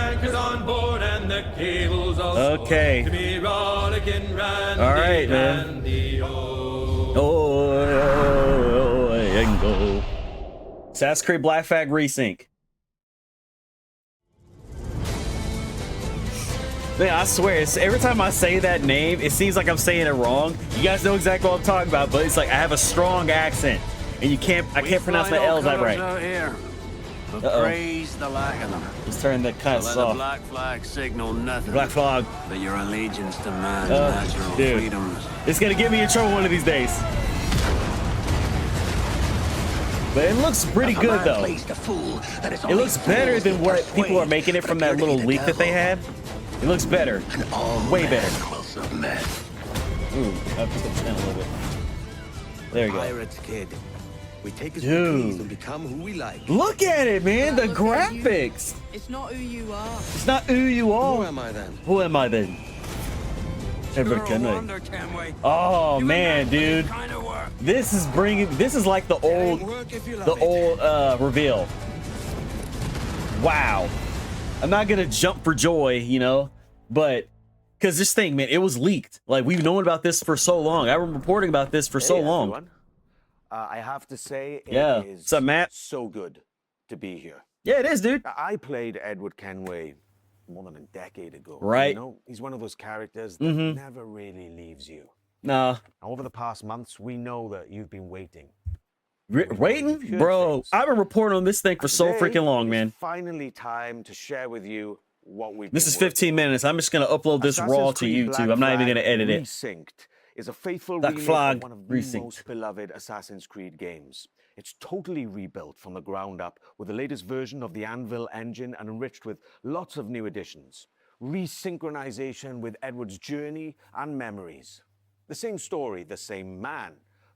anchors on board and the cables all okay. To be rollicking randy, all right, man. randy, and go. Assassin's Creed Black Flag Resync. Man, I swear, every time I say that name, it seems like I'm saying it wrong. You guys know exactly what I'm talking about, but it's like I have a strong accent, and I can't pronounce my L's that right. Praise the lack of them. Let's turn that kind of Let soft. the black flag signal nothing. Black flag. But your allegiance to man's natural freedoms. It's gonna get me in trouble one of these days. But it looks pretty good though. It looks better than what people are making it from that little leak that they had. It looks better. Way better. Ooh, I'll put the pen a little bit. There you go. Pirates, kid. We take as we please and become who we like. Look at it, man. The graphics. It's not who you are. It's not who you are. Who am I then? Who am I then? Edward Kenway. Oh man, dude. This is like the old reveal. Wow. I'm not gonna jump for joy, you know, but because this thing, man, it was leaked. Like, we've known about this for so long. I've been reporting about this for so long. Everyone. I have to say, it is What's up, Matt? so good to be here. Yeah, it is, dude. I played Edward Kenway more than a decade ago. Right. You know, he's one of those characters that never really leaves you. Nah. Over the past months, we know that you've been waiting. Waiting? Bro, I've been reporting on this thing for so freaking long, man. Finally time to share with you what we've This is 15 minutes. I'm just going to upload this raw to YouTube. I'm not even going to edit it. Resynced is a faithful Black remake Flag of one of the Resynced. most beloved Assassin's Creed games. It's totally rebuilt from the ground up with the latest version of the Anvil engine and enriched with lots of new additions. Resynchronization with Edward's journey and memories. The same story, the same man,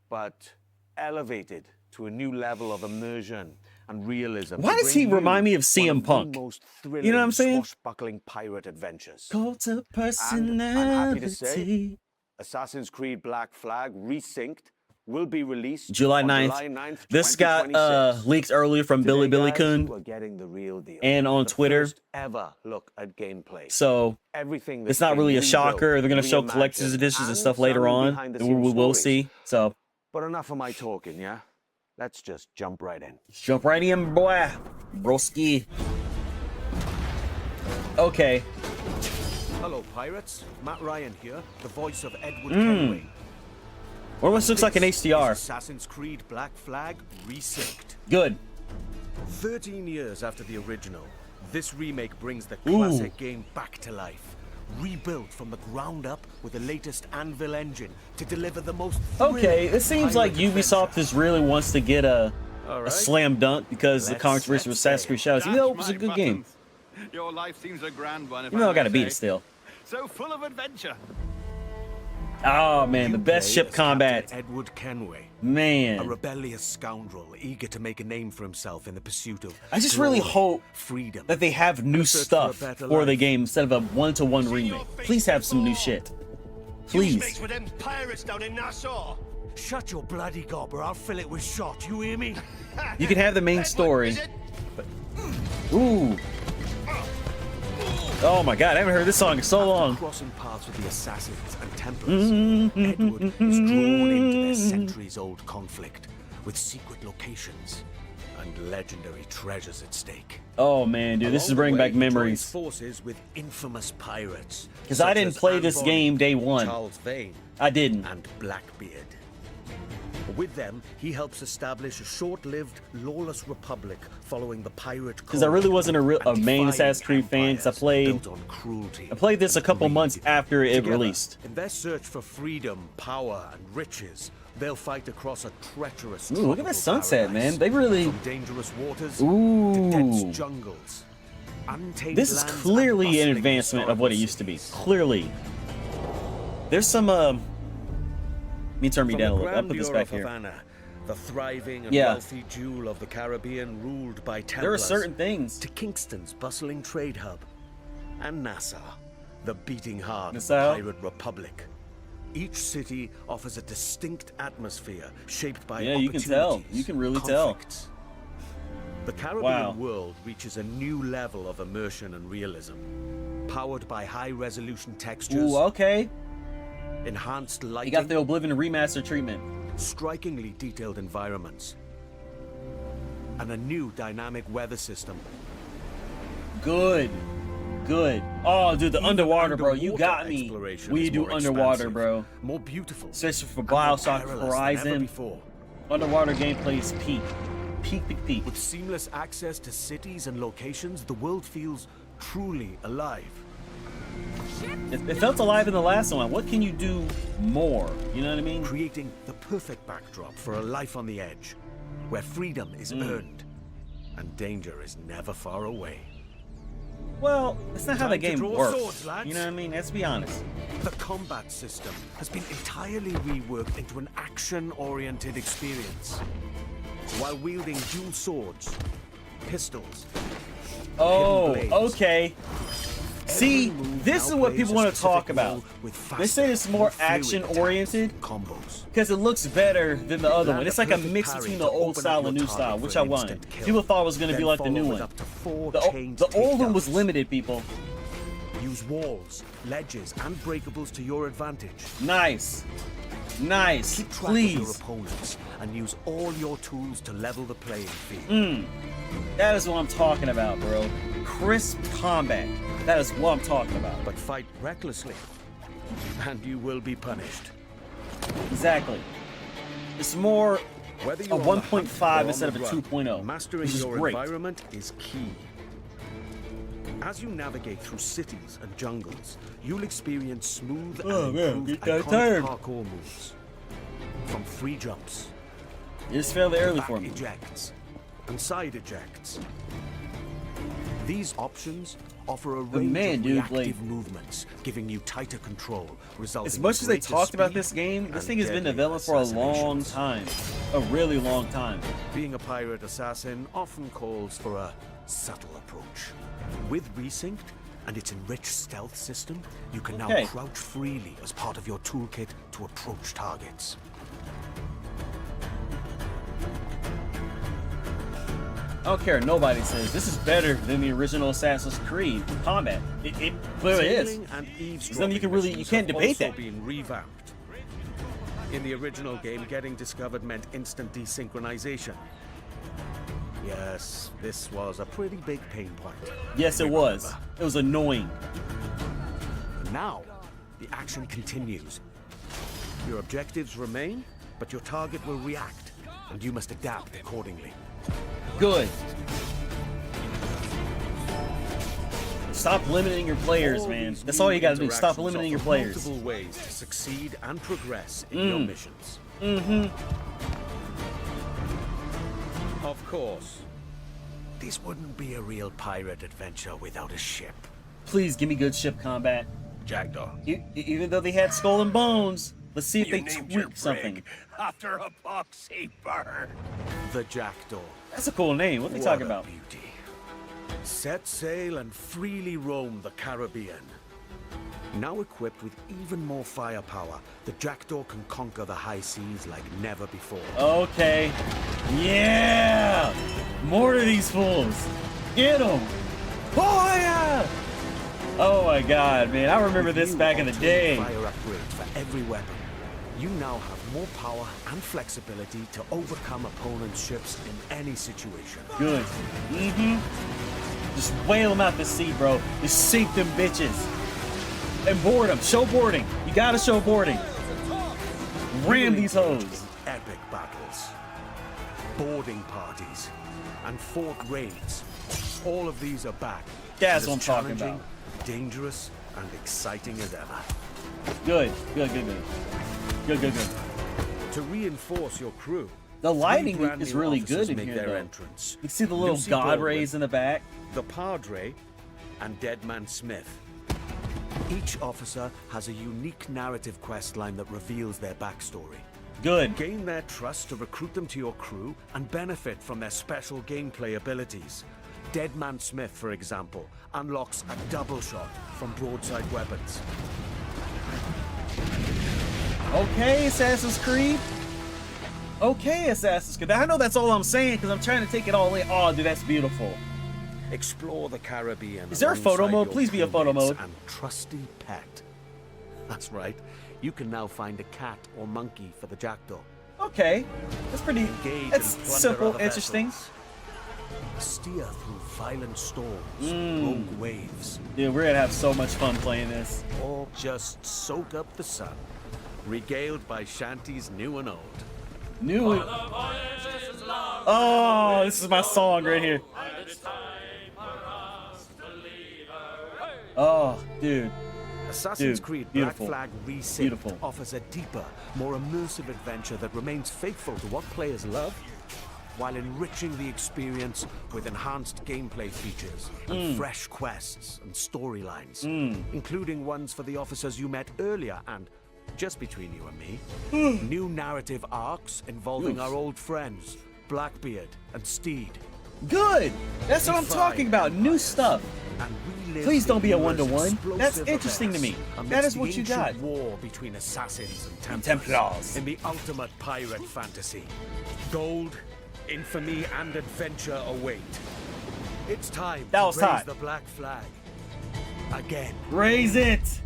but elevated to a new level of immersion and realism. Why does he remind me of CM Punk? You know what I'm saying? Swashbuckling pirate adventures. Cult of And I'm happy to say, personality. Assassin's Creed Black Flag Resynced will be released July on 9th. July 9th, This got 2026. leaked earlier from Billy Today, guys, Coon we're getting the real deal. and on The Twitter. first ever look at gameplay. So Everything it's that's not been really a rebuilt, shocker. They're going to show reimagined, collector's editions and stuff some later on. behind-the-scenes We will stories. see. So But enough of my talking, yeah? Let's just jump right in. let's jump right in, boy. Broski. Okay. Hello, pirates. Matt Ryan here, the voice of Edward Kenway. Or almost looks like an This is HDR. Assassin's Creed Black Flag Resynced. Good. 13 years after the original, this remake brings the classic game back to life. Rebuilt from the ground up with the latest Anvil engine to deliver the most Okay, it seems like pirate Ubisoft adventure. just really wants to get a All right. slam dunk because the Let's controversy with Assassin's Creed Shadows. Even though it was a good game. Your life seems a grand one. You know I gotta beat it still. So full of adventure. Oh man, the You best play ship as combat. Captain Edward Kenway, a Man. rebellious scoundrel eager to make a name for himself in the pursuit of I just really glory, hope freedom. that they have new search for a stuff better for the life. game instead of a one-to-one remake. Please have some new shit. Please. with them pirates down in Nassau. Shut your bloody gob or I'll fill it with shot, you hear me? You can have the main story. Ooh. Oh my god, I haven't heard this song in so long. Crossing paths with the Assassins and Templars, Edward is drawn into their centuries-old conflict with secret locations and legendary treasures at stake. Oh man, dude, this is Along bringing the way, back he joins memories. forces with infamous pirates. Because I such didn't as play this Anvil, game day one. Charles Vane, I didn't. and Blackbeard. With them, he helps establish a short-lived, lawless republic following the pirate code. Because I really wasn't a and main defying Assassin's Creed fan. Because built on cruelty I played this a and couple greed. months after it Together, released. in their search for freedom, power, and riches, they'll fight across a treacherous. Ooh, look at that tropical sunset, paradise. man. They really. From dangerous waters Ooh. to dense jungles. Untamed This is lands and clearly an bustling advancement of what it historical used to be. cities. Clearly. There's some. Let me turn me From down a the little. I'll put this grandeur back of here. Havana, the thriving and Yeah. wealthy jewel of the Caribbean ruled by Templars. There are certain things. To Kingston's bustling trade hub, and Nassau, the beating heart Nassau? of the pirate republic. Each city offers a distinct atmosphere shaped by Yeah, you can tell. opportunities, You can really tell. conflicts, The Caribbean world reaches a new level of immersion and realism, powered by high-resolution textures. Ooh, okay. Enhanced lighting. You got the Oblivion remaster treatment. Strikingly detailed environments. And a new dynamic weather system. Good. Good. Oh, dude, the Even underwater, bro. You got me. exploration We is do more underwater, expansive, bro. More beautiful. Especially for and more Bioshock perilous than ever Horizon. before. Underwater gameplay is peak. Peak, peak, peak. With seamless access to cities and locations, the world feels truly alive. It felt alive in the last one. What can you do more? You know what I mean? Creating the perfect backdrop for a life on the edge, where freedom is earned and danger is never far away. Well, that's not how the Time to game draw works. swords, lads. You know what I mean? Let's be honest. The combat system has been entirely reworked into an action-oriented experience. While wielding dual swords, pistols, Oh, blades. okay. See, move this now is what plays people a want to specific talk about. role with They say it's more faster, more fluid action-oriented combos. because it looks better than the other Land one. It's a like a perfect mix parry between to the old open style up and your new style, target which for I an wanted. instant kill. People thought it was going to be Then like the new follow with one. up to 4 The chained old one was takedowns. limited, people. Use walls, ledges, and breakables to your advantage. Nice. Nice. Keep track of your Please. opponents and use all your tools to level the playing field. That is what I'm talking about, bro. Crisp combat. That is what I'm talking about. But fight recklessly, and you will be punished. Exactly. It's more Whether a you're on the hunt 1.5 or instead on of a the run, 2.0, mastering which is your great. environment is key. As you navigate through cities and jungles, you'll experience smooth Oh, and man, improved get iconic tired. parkour moves. From free jumps, It's fairly early back for me. ejects, and side ejects. These options offer a range man, of dude, reactive like, movements, giving you tighter control, resulting As much in as they greater talked about speed this game, this and thing has been deadly developed for a long assassinations. time. A really long time. Being a pirate assassin often calls for a subtle approach. With Resynced and its enriched stealth system, you can Okay. now crouch freely as part of your toolkit to approach targets. I don't care. Nobody says this is better than the original Assassin's Creed combat. It clearly is. Sailing and eavesdropping Something you can really- you missions can't have debate also that. been revamped. In the original game, getting discovered meant instant desynchronization. Yes, this was a pretty big pain point. Yes, it was. It was annoying. Now, the action continues. Your objectives remain, but your target will react, and you must adapt accordingly. Good. Stop limiting your players, man. these That's all new you gotta do. Stop interactions limiting your offer players. Multiple ways to succeed and progress in your missions. Of course, this wouldn't be a real pirate adventure without a ship. Please give me good ship combat. Jackdaw. Even though they had skull and bones, let's see if You they named your tweak something. brig after a boxy bird. The Jackdaw. That's a cool name. What are they What talking a about? beauty. Set sail and freely roam the Caribbean. Now equipped with even more firepower, the Jackdaw can conquer the high seas like never before. Okay. Yeah! More of these fools. Get them. Oh, yeah! Oh my god, man. I remember With this new back in the alternate day. Fire upgrades for every weapon. You now have more power and flexibility to overcome opponents' ships in any situation. Good. Just whale them out to sea, bro. Just sink them bitches. And board them. Show boarding. You gotta show boarding. Ram these hoes. Epic battles, boarding parties, and fort raids. All of these are back. That's and what I'm as talking challenging, about. Dangerous and exciting as ever. Good. Good, good, good. Good, good, good. To reinforce your crew, The lighting three brand is new really officers good in make here, their though. entrance. You can see the little Lucy god Baldwin, rays in the back. the Padre, and Deadman Smith. Each officer has a unique narrative quest line that reveals their backstory. Good. Gain their trust to recruit them to your crew and benefit from their special gameplay abilities. Deadman Smith, for example, unlocks a double shot from broadside weapons. Okay, Assassin's Creed. Okay, Assassin's Creed. I know that's all I'm saying because I'm trying to take it all in. Oh, dude, that's beautiful. Explore the Caribbean. Is there a photo alongside mode? your Please be a photo crewmates mode. And trusty pet. That's right. You can now find a cat or monkey for the jackdaw. Okay, that's pretty. Engage That's and plunder simple, other interesting. vessels. Steer through violent storms, rogue waves, Dude, we're gonna have so much fun playing this. or just soak up the sun. Regaled by shanties new and old. New. Oh, this is my song right here. Oh, dude. Assassin's Dude, Creed beautiful. Black Flag Resynced Beautiful. offers a deeper, more immersive adventure that remains faithful to what players love, while enriching the experience with enhanced gameplay features and fresh quests and storylines, including ones for the officers you met earlier and, just between you and me, new narrative arcs involving our old friends, Blackbeard and Steed. Good. That's what I'm talking about. New stuff. And relive Please don't be a the one-to-one. explosive That's interesting to events me. amidst That is the what you ancient got. War between assassins and Templars. in the ultimate pirate fantasy. Gold, infamy, and adventure await. It's time That to was raise hot. the black flag again. Raise it.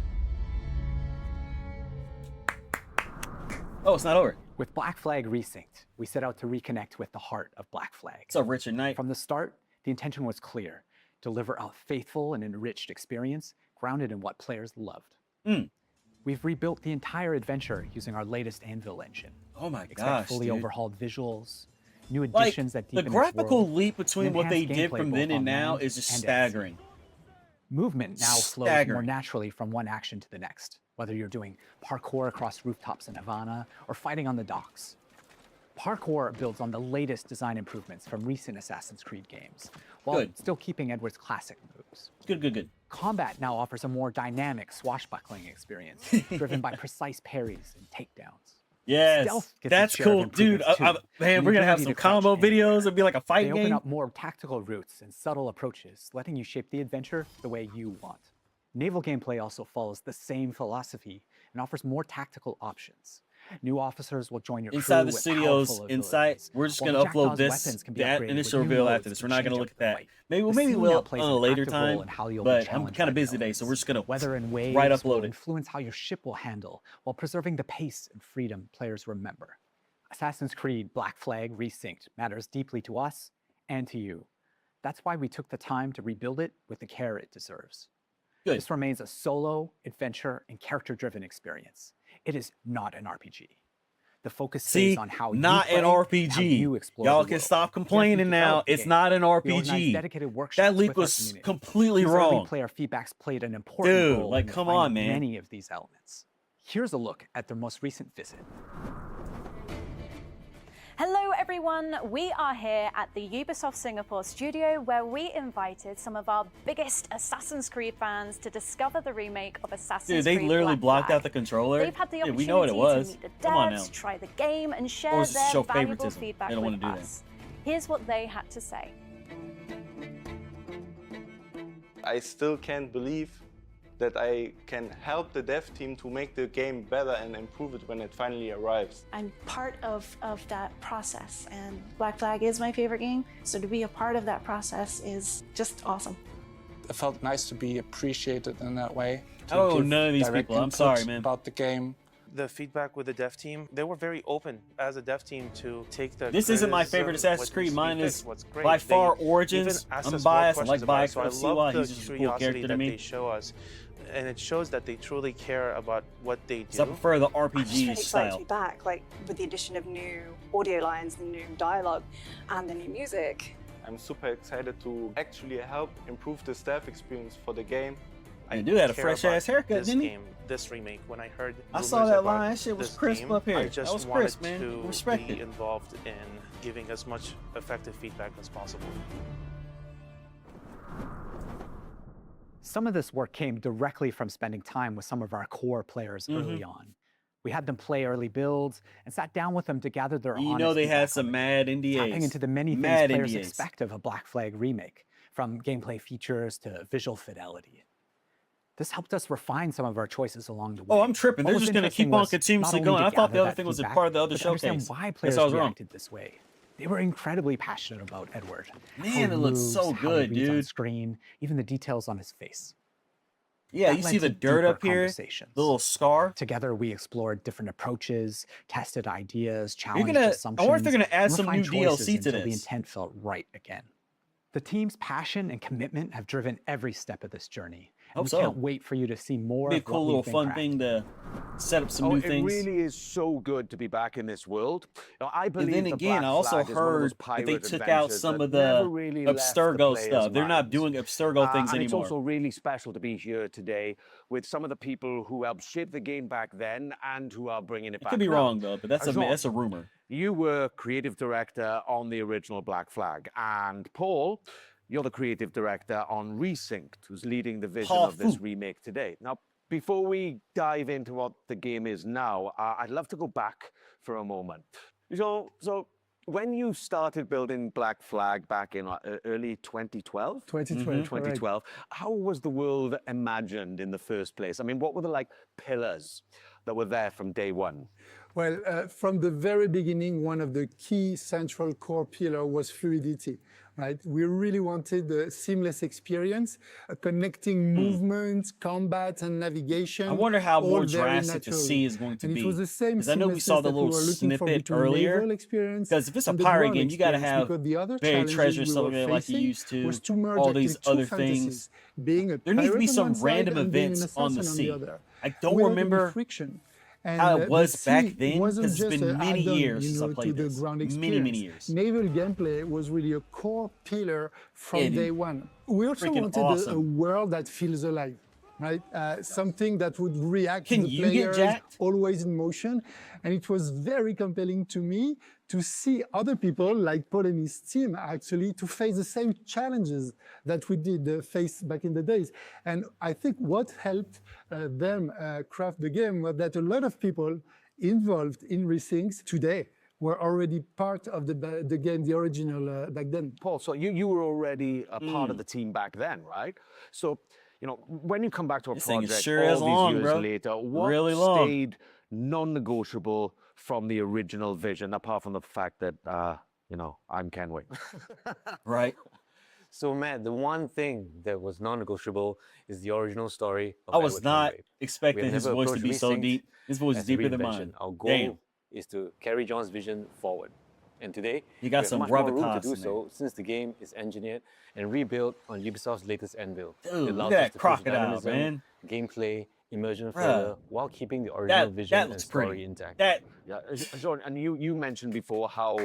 Oh, it's not over. With Black Flag Resynced, we set out to reconnect with the heart of Black Flag. What's up, Richard Knight? From the start, the intention was clear: deliver a faithful and enriched experience grounded in what players loved. We've rebuilt the entire adventure using our latest Anvil engine. Oh my Expect gosh, fully dude. overhauled visuals, new Like, additions that the deepen its graphical world, leap between and what they enhanced did gameplay from both then and on now land is just and at sea. staggering. Movement now flows more Staggering. naturally from one action to the next, whether you're doing parkour across rooftops in Havana or fighting on the docks. Parkour builds on the latest design improvements from recent Assassin's Creed games, while Good. still keeping Edward's classic moves. Good, good, good. Combat now offers a more dynamic swashbuckling experience, driven by precise parries and takedowns. Yes, Stealth gets that's its share of cool, dude. improvements, too, Man, with we're the gonna have ability some to crouch combo anywhere. videos. It'll be like a fight They open game. up more tactical routes and subtle approaches, letting you shape the adventure the way you want. Naval gameplay also follows the same philosophy and offers more tactical options. New officers will join your Inside crew the with studios, powerful inside, abilities, we're just while gonna the upload Jackdaw's this, weapons can be that upgraded initial with new reveal after modes this. to We're not gonna change look up at the that. fight. Maybe The maybe scene we'll now plays on a an later active role time. in how you'll be But I'm challenged kind of by busy today, so we're elements. just gonna Weather and waves right will upload it. influence how your ship will handle, while preserving the pace and freedom players remember. Assassin's Creed Black Flag Resynced matters deeply to us and to you. That's why we took the time to rebuild it with the care it deserves. Good. This remains a solo, adventure, and character-driven experience. It is not an RPG. The focus See, stays on how not you play an and how RPG. you explore Y'all the can world. stop Yes, complaining we now. developed the It's game. not an We organized RPG. dedicated workshops That leak with our was community. completely These early wrong. player feedbacks played an important Dude, role like, in come refining on, man. many of these elements. Here's a look at their most recent visit. Hello everyone, we are here at the Ubisoft Singapore studio where we invited some of our biggest Assassin's Creed fans to discover the remake of Assassin's Dude, they Creed literally Black blocked Flag. out the controller. They've had the Yeah, opportunity we know what it was. to meet the Come on now. devs, try the game, and Or share is it their show valuable favoritism? feedback They don't with wanna do that. us. Here's what they had to say. I still can't believe that I can help the dev team to make the game better and improve it when it finally arrives. I'm part of that process, and Black Flag is my favorite game, so to be a part of that process is just awesome. It felt nice to be appreciated in that way. I don't know give none of these direct people. I'm input sorry, man. About the game. The feedback with the dev team, they were very open as a dev team to take the This isn't my criticism, favorite Assassin's what's Creed. Mine fixed, is what's great. by They far even Origins. asked I'm us more biased. I like questions about it, Bayek so I of CY. love the He's just a cool curiosity character to that me. they show us, and it shows that they truly care about what they do. So I prefer the I'm just really RPG excited to style. be back, like with the addition of new audio lines, the new dialogue, and the new music. I'm super excited to actually help improve the staff experience for the game. Yeah, dude had a care fresh about ass haircut, this didn't he? game, this remake. When I heard I saw rumors that about line. That shit was this crisp game, up here. I That just was wanted crisp, man. to Respect be it. involved in giving as much effective feedback as possible. Some of this work came directly from spending time with some of our core players early on. We had them play early builds and sat down with them to gather their You honest know they feedback had some on the mad game, NDAs. tapping into the many things Mad players NDAs. expect of a Black Flag remake, from gameplay features to visual fidelity. This helped us refine some of our choices along the way. Oh, I'm tripping. What They're was just gonna keep interesting on was continuously not only going. I to thought the gather other that thing was a feedback, part of the other but to understand showcase. why Guess players I was wrong. reacted this way. They were incredibly passionate about Edward. Man, How he it looks moves, so how he good, reads on dude. screen, even the details on his face. Yeah, That you led see the to dirt deeper up here, conversations. the little scar. Together, we explored different approaches, tested ideas, You're challenged gonna. I assumptions, wonder if they're gonna add and some new refined choices DLC to until the this. intent felt right again. The team's passion and commitment have driven every step of this journey. And Hope we so. can't wait for you to see more Be a of cool what little we've been fun crafting. thing to set up some Oh, new it things. really is so good to be back in this world. Now, I believe And then the again, Black I also Flag is one of those heard that they pirate took out adventures some that of never the really left the Abstergo players' stuff. They're not minds. doing Abstergo things and anymore. It's also really special to be here today with some of the people who helped shape the game back then and who are bringing it I back could be now. wrong though, but that's Jean, that's a rumor. You were creative director on the original Black Flag, and Paul, you're the creative director on Resynced, who's leading the vision of this remake today. Now, before we dive into what the game is now, I'd love to go back for a moment. So when you started building Black Flag back in early 2012? 2012, 2012. How was the world imagined in the first place? I mean, what were the pillars that were there from day one? Well, from the very beginning, one of the key central core pillar was fluidity, right? We really wanted a seamless experience, connecting movement, combat, and navigation. I wonder how all more very drastic the naturally. sea is going to and be. It was the same Because I know we saw seamlessness the that we little were looking for snippet between earlier. naval experience Because if it's a and the pirate ground game, you got to experience, have because the other buried challenges treasure, we something were like you facing used to, was to merge all actually these two other fantasies, things. being a There needs to pirate be on some one side random and being an events on the assassin sea. on the other. I don't Without any remember friction. And how it the was back sea then, wasn't because it's just been an many add-on, years you since I know, played to the this. ground Many experience. years. Naval gameplay was really a core pillar from Yeah, dude. day one. We also Freaking wanted a awesome. world that feels alive, right? Something that would react Can to the you get players, jacked? always in motion. And it was very compelling to me to see other people like Paul and his team actually to face the same challenges that we did face back in the days. And I think what helped them craft the game was that a lot of people involved in Resynced today were already part of the game, the original back then. Paul, so you were already a part of the team back then, right? So, when you come back to a This thing is project sure all is these long, years bro. later, what Really long. stayed non-negotiable from the original vision, apart from the fact that, I'm Kenway? Right. So, Matt, the one thing that was non-negotiable is the original story of I was Edward not Kenway. expecting We have his never voice to approached be so Resynced deep. His voice is as a deeper than reinvention. mine. Our goal Damn. is to carry John's vision forward. And today, You got we have some much more room to gravitas do in so since the game is engineered and rebuilt on Ubisoft's latest Anvil. Dude, It look allows at us that to push crocodile, dynamism, man. gameplay, immersion Bruh. further, while keeping the original vision and looks story pretty. intact. Yeah, Jean, and you mentioned before how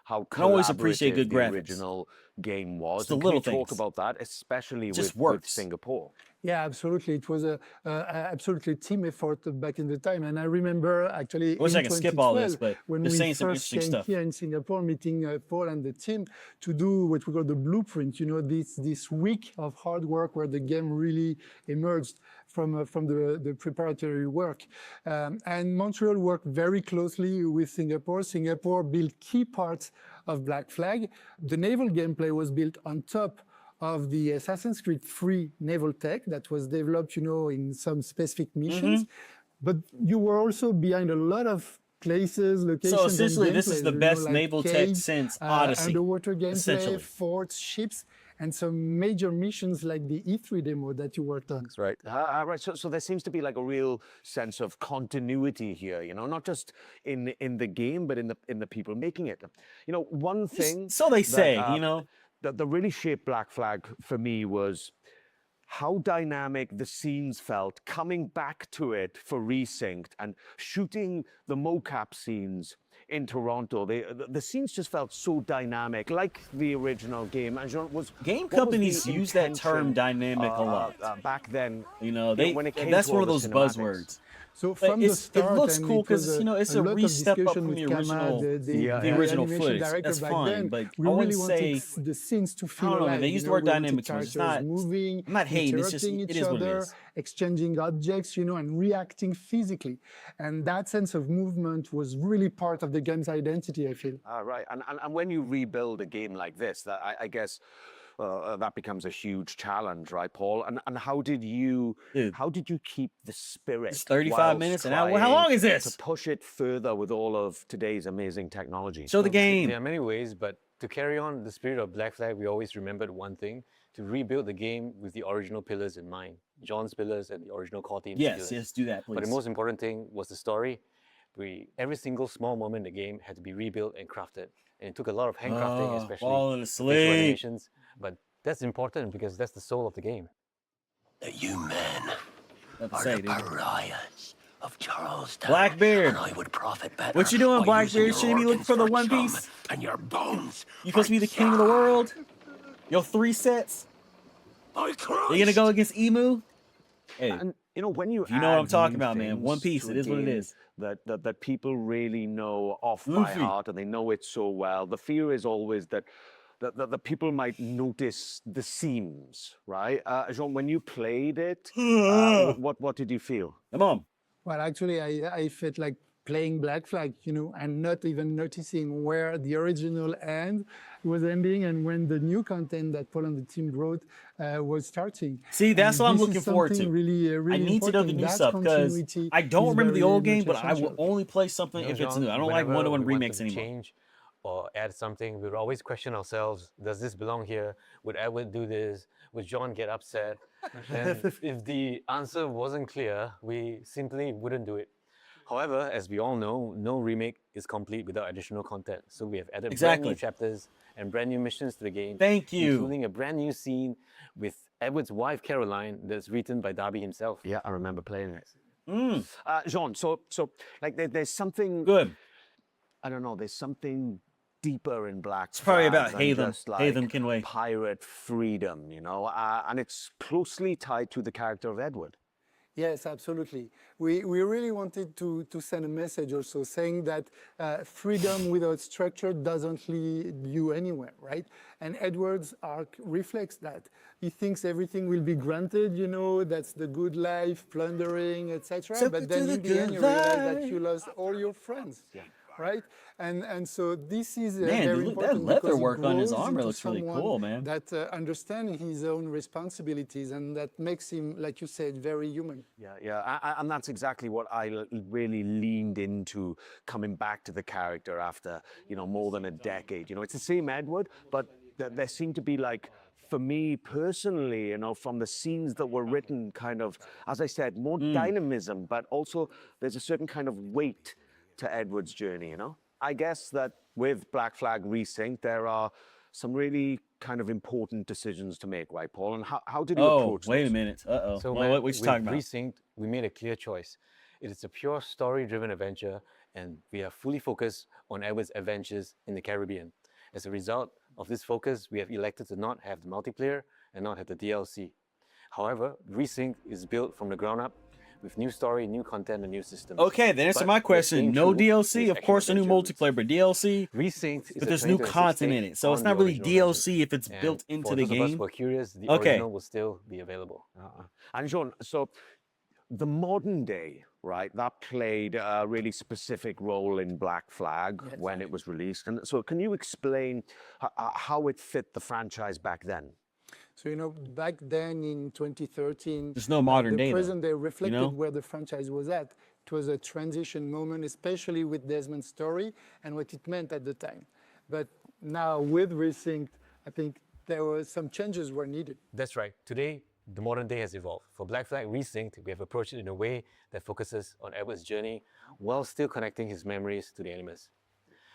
I always appreciate collaborative good the graphics. original game was. It's the And little can you talk things. about that, especially Just with works. Singapore? Yeah, absolutely. It was a absolutely team effort back in the time. And I remember actually I wish in I could skip all this, 2012, but when they're we saying some first interesting came stuff. here in Singapore, meeting Paul and the team to do what we call the blueprint, this week of hard work where the game really emerged from the preparatory work. And Montreal worked very closely with Singapore. Singapore built key parts of Black Flag. The naval gameplay was built on top of the Assassin's Creed 3 naval tech that was developed, in some specific missions. But you were also behind a lot of places, locations. So essentially, this is gameplays, the best like naval tech caves, since Odyssey. underwater gameplay, essentially. forts, ships, and some major missions like the E3 demo that you worked on. That's right. Right. So there seems to be like a real sense of continuity here. Not just in the game, but in the people making it. One thing. So they that, say. that really shaped Black Flag for me was how dynamic the scenes felt coming back to it for Resynced and shooting the mocap scenes in Toronto. The scenes just felt so dynamic, like the original game. And Game what was companies the use that term intention, dynamic a lot. Back then, when it came that's to one all of the those cinematics. buzzwords. So But from the start, it looks and cool it was because it's a lot of re-step up discussion from with the Kama, original, the original animation footage. director That's back fine, then. but We I really wouldn't say. wanted the scenes to I feel don't know, man. alive. They use the word we wanted dynamic, which is not. characters moving, I'm not hating. It's just interrupting it each is what it other, is. exchanging objects, and reacting physically. And that sense of movement was really part of the game's identity, I feel. Right. And when you rebuild a game like this, that I guess that becomes a huge challenge, right, Paul? And how did you keep the spirit? It's 35 whilst minutes an hour. How trying long is this? To push it further with all of today's amazing technology. Show the game. There are many ways, but to carry on the spirit of Black Flag, we always remembered one thing: to rebuild the game with the original pillars in mind. John's pillars and the original core team's pillars. Yes, do that, please. But the most important thing was the story. Every single small moment in the game had to be rebuilt and crafted. And it took a lot of handcrafting, especially falling visual asleep. animations. But that's important because that's the soul of the game. You men are say, the dude. pariahs of Charlestown. Blackbeard. And I would profit better. What you doing, by using Blackbeard? your Shouldn't you be looking organs for the for One chum Piece? And your bones. You supposed to be the king of the world? Your 3 sets? By Christ. You gonna go against Emu? Hey, And you know, when you know what I'm add talking new about, man. things One Piece, to it a is what it game is. that people really know off by Luffy. heart, and they know it so well. The fear is always that the people might notice the seams, right? Jean, when you played it, what did you feel? Come on. Well, actually, I felt like playing Black Flag, you know, and not even noticing where the original end was ending and when the new content that Paul and the team brought was starting. See, that's And what I'm this is looking forward to. something Really, really I need to know the important. new That stuff because continuity I don't is remember the very old game, much but I will essential. only play something if it's Jean, new. I don't like whenever one-to-one we remakes wanted to anymore. change or add something, we would always question ourselves: does this belong here? Would Edward do this? Would John get upset? And if the answer wasn't clear, we simply wouldn't do it. However, as we all know, no remake is complete without additional content. So we have added brand new chapters and brand new missions to the game. Thank you. Including a brand new scene with Edward's wife, Caroline, that's written by Darby himself. Yeah, I remember playing it. Jean, so like there's something good. I don't know. There's something deeper in Black. It's probably Flag about than Hatham. just like Hatham Kenway. Pirate freedom, you know, and it's closely tied to the character of Edward. Yes, absolutely. We really wanted to send a message also saying that freedom without structure doesn't lead you anywhere, right? And Edward's arc reflects that. He thinks everything will be granted, you know, that's the good life, plundering, etc. But then in the end you realize that you lost all your friends. Right, and so this is Man, very that important. leather because he work on his grows armor into looks really someone cool, man. That understands his own responsibilities, and that makes him, like you said, very human. And that's exactly what I really leaned into coming back to the character after, you know, more than a decade. You know, it's the same Edward, but there seemed to be like, for me personally, you know, from the scenes that were written, kind of, as I said, more dynamism, but also there's a certain kind of weight to Edward's journey, you know? I guess that with Black Flag Resynced, there are some really kind of important decisions to make, right, Paul? And how did you approach wait those? a minute. Uh-oh. So Well, what you talking about? Resynced, we made a clear choice. It is a pure story-driven adventure, and we are fully focused on Edward's adventures in the Caribbean. As a result of this focus, we have elected to not have the multiplayer and not have the DLC. However, Resynced is built from the ground up with new story, new content, and new systems. Okay, then answer my question. No DLC, of course, a new multiplayer, but DLC. Resynced is but a there's new 2026 content in take it, so it's on not the really original DLC version. if it's And built into for the those of us game. who are curious, the Okay. original will still be available. And Jean, so the modern day, right, that played a really specific role in Black Flag when it was released. And so can you explain how it fit the franchise back then? So, you know, back then in 2013, There's no modern day, the though, present day reflected you know? where the franchise was at. It was a transition moment, especially with Desmond's story and what it meant at the time. But now with Resynced, I think there were some changes were needed. That's right. Today, the modern day has evolved. For Black Flag Resynced, we have approached it in a way that focuses on Edward's journey while still connecting his memories to the Animus.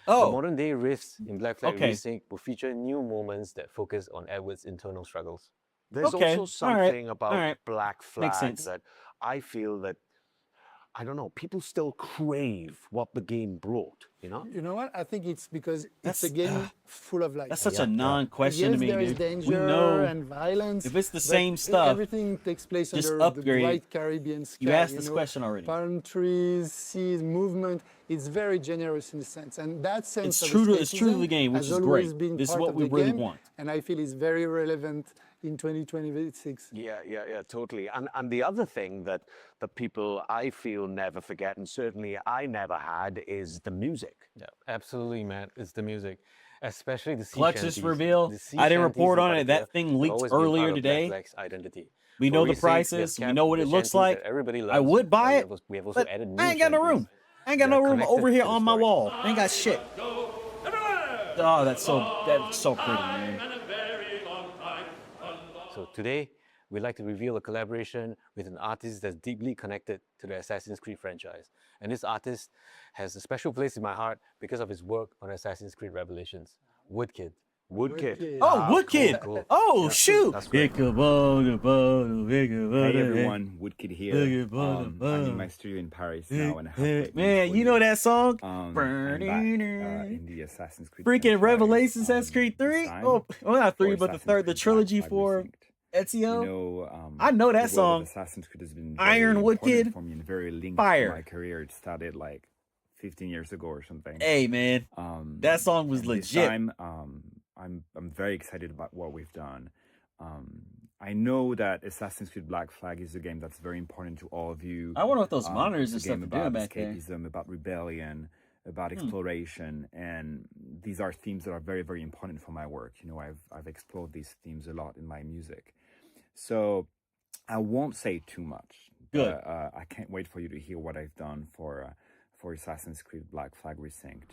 The modern day rifts in Black Flag Resynced will feature new moments that focus on Edward's internal struggles. There's also something about Black Flag that I feel that, I don't know, people still crave what the game brought, you know? You know what? I think it's because it's a game full of life. That's such a non-question to me, Yes, there is dude. danger We know and violence. if it's the but same stuff, everything takes place just under the upgrade. bright Caribbean sky. You asked you this know, question already. Palm trees, seas, movement. It's very generous in a sense, and that sense It's of true to the game, which has is always great. been This is part what of we the really game, want. and I feel it's very relevant in 2026. Yeah, totally. And the other thing that people, I feel, never forget, and certainly I never had, is the music. Yeah, absolutely, Matt. It's the music. especially the sea Clutches shanties. reveal. The sea I didn't shanties report in on it. particular That thing will leaked always be a part earlier of Black today. Flag's identity. We For know the Resynced, we have prices. We kept know what it the looks shanties like. that everybody I loves, would buy but it, we have also but added new I ain't got no shanties room. I ain't got that no are room connected over here to the on my story. wall. I ain't got shit. Oh, that's so pretty, man. So today, we'd like to reveal a collaboration with an artist that's deeply connected to the Assassin's Creed franchise. And this artist has a special place in my heart because of his work on Assassin's Creed Revelations, Woodkid. Woodkid. Oh, Woodkid. Cool. Oh, shoot. That's great. Hey everyone, Woodkid here. I'm in my studio in Paris now, and I have Man, you know that song? I'm back, in the Assassin's Creed Freaking franchise, Revelations, Assassin's Creed 3? time Oh, well, not 3, for but the Assassin's third, the Creed trilogy Black Flag for Resynced. Ezio. You know, I know that the world song. of Assassin's Creed has been Iron very important Woodkid. for me and very linked Fire. to my career. It started like 15 years ago or something. Hey, man, that song was and legit. This time, I'm very excited about what we've done. I know that Assassin's Creed Black Flag is a game that's very important to all of you. I wonder what those monitors and it's a stuff game are doing about back there. escapism, about rebellion, about exploration, and these are themes that are very, very important for my work. You know, I've explored these themes a lot in my music. So I won't say too much. Good. But, I can't wait for you to hear what I've done for Assassin's Creed Black Flag Resynced.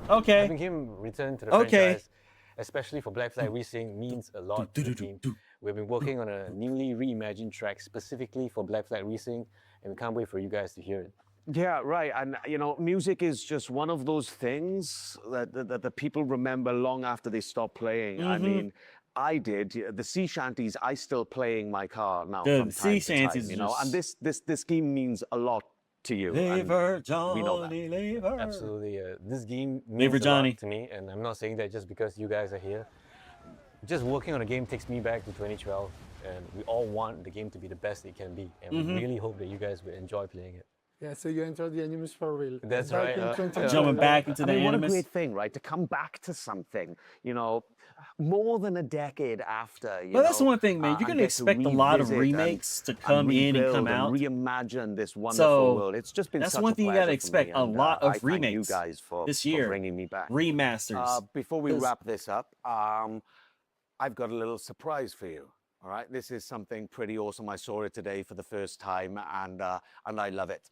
Okay. Having him return to the franchise, especially for Black Flag Resynced, means a lot to the team. We've been working on a newly reimagined track specifically for Black Flag Resynced, and we can't wait for you guys to hear it. Yeah, right. And, you know, music is just one of those things that the people remember long after they stop playing. I mean, I did. The sea shanties, I still play in my car now from time sea to time, shanties you know. And just- this game means a lot to you. Lever, and Johnny, we know that. lever. Absolutely. This game Lever means a Johnny. lot to me, and I'm not saying that just because you guys are here. Just working on a game takes me back to 2012, and we all want the game to be the best it can be, and we really hope that you guys will enjoy playing it. Yeah, so you entered the Animus for real. That's Back right. in 2012. Jumping back into I the mean, what a Animus. great thing, right? To come back to something, you know, more than a decade after. Well, that's one thing, man. You're and gonna get to expect a lot of revisit remakes to come in and come out. reimagine this wonderful So, world. It's just been that's such one a thing you pleasure gotta for expect, me, a and, lot I of thank remakes you guys for this year. bringing me back. Remasters. Before we 'Cause- wrap this up, I've got a little surprise for you. All right, this is something pretty awesome. I saw it today for the first time, and I love it.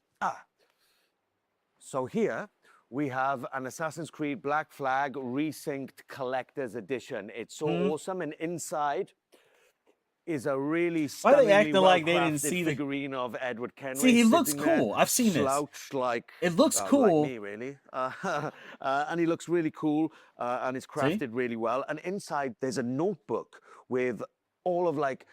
So here we have an Assassin's Creed Black Flag Resynced Collector's Edition. It's so awesome, and inside is a really Why are stunningly they acting like they didn't well-crafted see the figurine of Edward Kenway. See, he looks sitting there, cool. I've seen this. slouched like It looks like cool. me, really, and he looks really cool, and it's crafted really well. And inside there's a notebook with all of like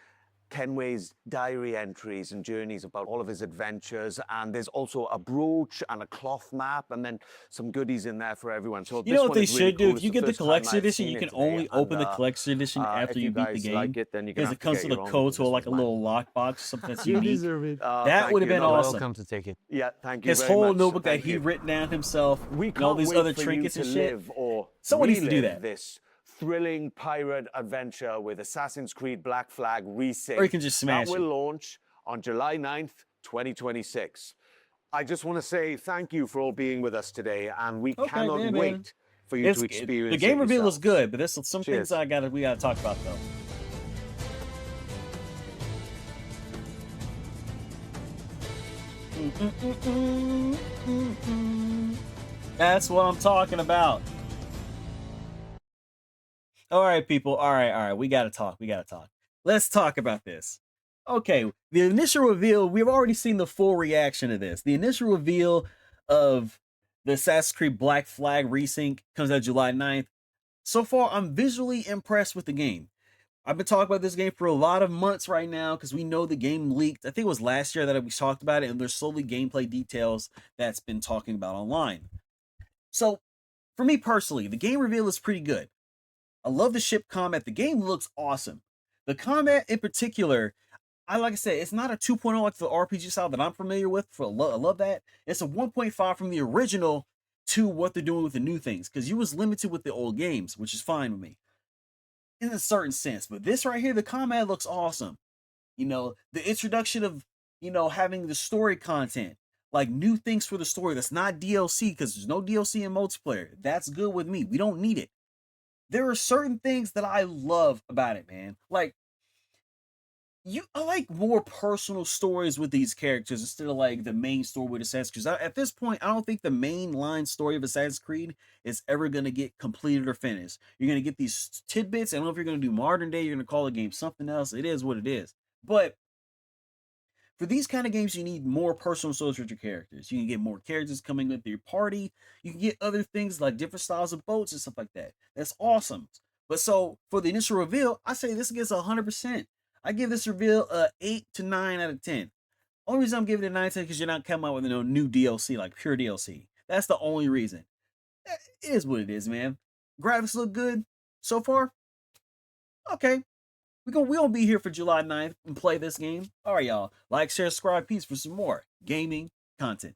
Kenway's diary entries and journeys about all of his adventures, and there's also a brooch and a cloth map, and then some goodies in there for everyone. So You know what one they is really should do? cool. If It's you the get the first time collection I've edition, seen you it can today, only and, open the collection edition if after you beat the guys game. like it, then you're Because gonna it comes to with get a your own, code because to this like a was little lockbox, something that's You unique. deserve it. That thank would have you. been No, awesome. Welcome to take it. Yeah, thank you His very whole much. notebook that Thank he you. written down himself, We and all can't these wait other for you trinkets to and shit. live or Someone needs to do relive that. this thrilling pirate adventure with Assassin's Creed Black Flag Resynced. Or you can just smash that it. will launch on July 9th, 2026. I just want to say thank you for all being with us today, and we cannot man, wait man. for you to experience the game it reveal is yourselves. good, but there's some Cheers. things we gotta talk about though. That's what I'm talking about. All right, people. All right. We gotta talk. Let's talk about this. Okay, the initial reveal, we've already seen the full reaction to this. The initial reveal of the Assassin's Creed Black Flag Resynced comes out July 9th. So far, I'm visually impressed with the game. I've been talking about this game for a lot of months right now because we know the game leaked. I think it was last year that we talked about it, and there's slowly gameplay details that's been talking about online. So, for me personally, the game reveal is pretty good. I love the ship combat. The game looks awesome. The combat in particular, like I said, it's not a 2.0 like the RPG style that I'm familiar with. I love that. It's a 1.5 from the original to what they're doing with the new things, because you was limited with the old games, which is fine with me in a certain sense. But this right here, the combat looks awesome. You know, the introduction of, having the story content, like new things for the story that's not DLC, because there's no DLC in multiplayer. That's good with me. We don't need it. There are certain things that I love about it, man. Like, I like more personal stories with these characters instead of like the main story with Assassin's Creed. At this point, I don't think the main line story of Assassin's Creed is ever going to get completed or finished. You're going to get these tidbits. I don't know if you're going to do modern day, you're going to call the game something else. It is what it is. But for these kind of games, you need more personal stories with your characters. You can get more characters coming with your party. You can get other things like different styles of boats and stuff like that. That's awesome. But so for the initial reveal, I say this gets 100%. I give this reveal a 8 to 9 out of 10. Only reason I'm giving it a 9 out of 10 because you're not coming out with no new DLC, like pure DLC. That's the only reason. It is what it is, man. Graphics look good so far. Okay. We're gonna be here for July 9th and play this game. All right, y'all. Like, share, subscribe, peace for some more gaming content.